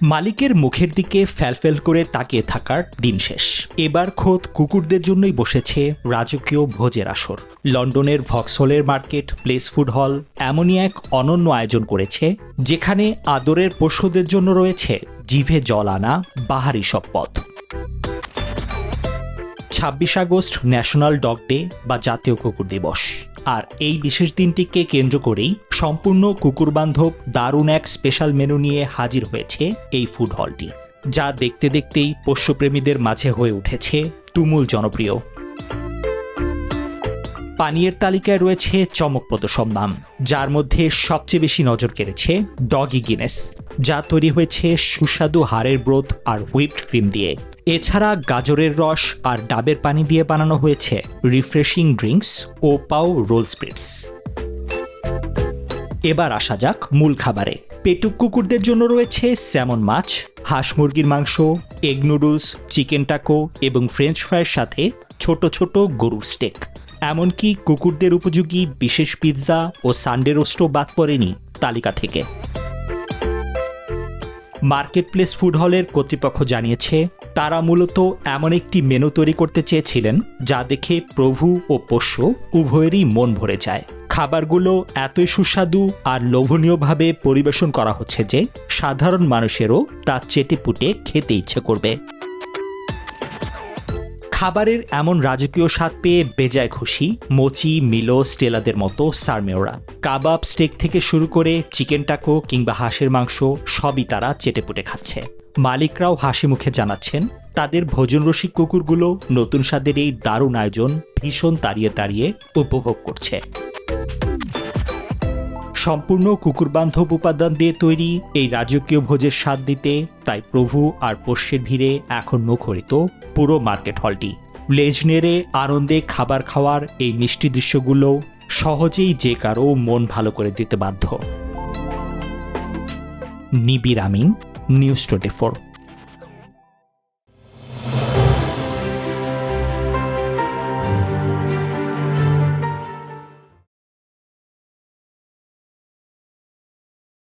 মালিকের মুখের দিকে ফ্যালফ্যাল করে তাকিয়ে থাকার দিন শেষ। এবার খোদ কুকুরদের জন্যই বসেছে রাজকীয় ভোজের আসর। লন্ডনের ভক্সহলের মার্কেট প্লেস ফুড হল এমনই এক অনন্য আয়োজন করেছে, যেখানে আদরের পশুদের জন্য রয়েছে জিভে জল আনা বাহারি সব পদ। ২৬ আগস্ট ন্যাশনাল ডগ ডে বা জাতীয় কুকুর দিবস, আর এই বিশেষ দিনটিকে কেন্দ্র করেই সম্পূর্ণ কুকুর বান্ধব দারুণ এক স্পেশাল মেনু নিয়ে হাজির হয়েছে এই ফুড হলটি, যা দেখতে দেখতেই পোষ্যপ্রেমীদের মাঝে হয়ে উঠেছে তুমুল জনপ্রিয়। পানীয়ের তালিকায় রয়েছে চমকপ্রদ সব নাম, যার মধ্যে সবচেয়ে বেশি নজর কেড়েছে ডগি গিনেস, যা তৈরি হয়েছে সুস্বাদু হাড়ের ব্রোথ আর হুইপড ক্রিম দিয়ে। এছাড়া গাজরের রস আর ডাবের পানি দিয়ে বানানো হয়েছে রিফ্রেশিং ড্রিঙ্কস ও পাও রোল স্প্রিটস। এবার আসা যাক মূল খাবারে। পেটুক কুকুরদের জন্য রয়েছে স্যামন মাছ, হাঁস মুরগির মাংস, এগ নুডলস, চিকেন টাকো এবং ফ্রেঞ্চ ফ্রাইয়ের সাথে ছোট ছোট গরুর স্টেক। এমনকি কুকুরদের উপযোগী বিশেষ পিৎজা ও সানডে রোস্টও বাদ পড়েনি তালিকা থেকে। মার্কেট প্লেস ফুড হলের কর্তৃপক্ষ জানিয়েছে, তারা মূলত এমন একটি মেনু তৈরি করতে চেয়েছিলেন যা দেখে প্রভু ও পোষ্য উভয়েরই মন ভরে যায়। খাবারগুলো এতই সুস্বাদু আর লোভনীয়ভাবে পরিবেশন করা হচ্ছে যে সাধারণ মানুষেরও তা চেটেপুটে খেতে ইচ্ছে করবে। খাবারের এমন রাজকীয় স্বাদ পেয়ে বেজায় খুশি মোচি, মিলো, স্টেলাদের মতো সারমেয়রা। কাবাব, স্টেক থেকে শুরু করে চিকেন টাকো কিংবা হাঁসের মাংস সবই তারা চেটেপুটে খাচ্ছে। মালিকরাও হাসি মুখে জানাচ্ছেন, তাদের ভোজনরসিক কুকুরগুলো নতুন স্বাদের এই দারুণ আয়োজন ভীষণ তাড়িয়ে তাড়িয়ে উপভোগ করছে। সম্পূর্ণ কুকুরবান্ধব উপাদান দিয়ে তৈরি এই রাজকীয় ভোজের স্বাদ দিতে তাই প্রভু আর পোষ্যের ভিড়ে এখন মুখরিত পুরো মার্কেট হলটি। লেজ নেড়ে আনন্দে খাবার খাওয়ার এই মিষ্টি দৃশ্যগুলো সহজেই যে কারো মন ভালো করে দিতে বাধ্য। নিবিড় আমিন, নিউজ 24।